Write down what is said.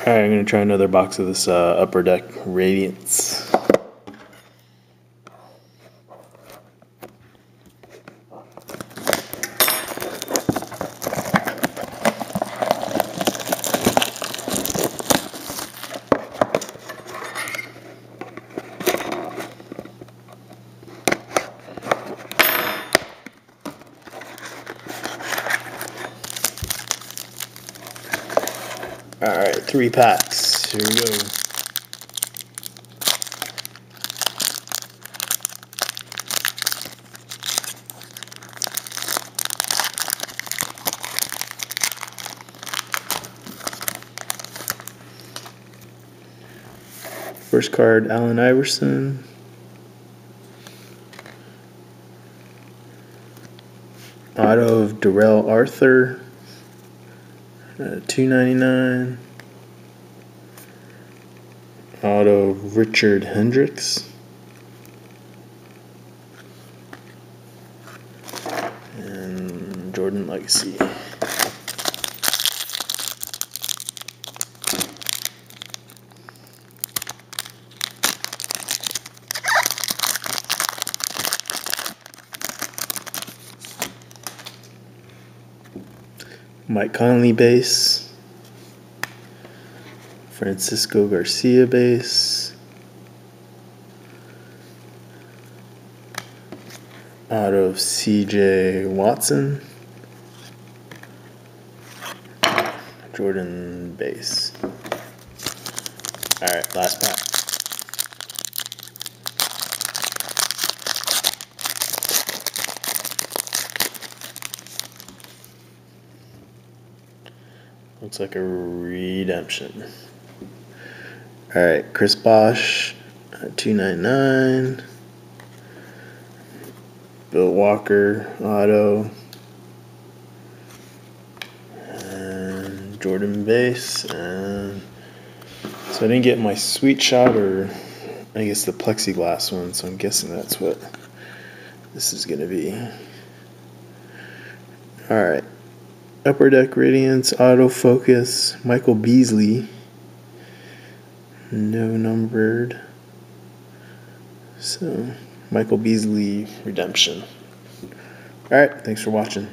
Alright, I'm going to try another box of this Upper Deck Radiance. Alright, 3 packs. Here we go. First card, Allen Iverson. Auto of Darrell Arthur. $2.99. Auto Richard Hendricks. And Jordan Legacy. Mike Conley base. Francisco Garcia base. Auto of CJ Watson. Jordan base. Alright, last pack. Looks like a redemption. Alright, Chris Bosh, $2.99. Bill Walker, auto. And Jordan base. And so I didn't get my sweet shot, or I guess the plexiglass one, so I'm guessing that's what this is going to be. Alright. Upper Deck Radiance, autofocus, Michael Beasley, no numbered, so Michael Beasley redemption. Alright, thanks for watching.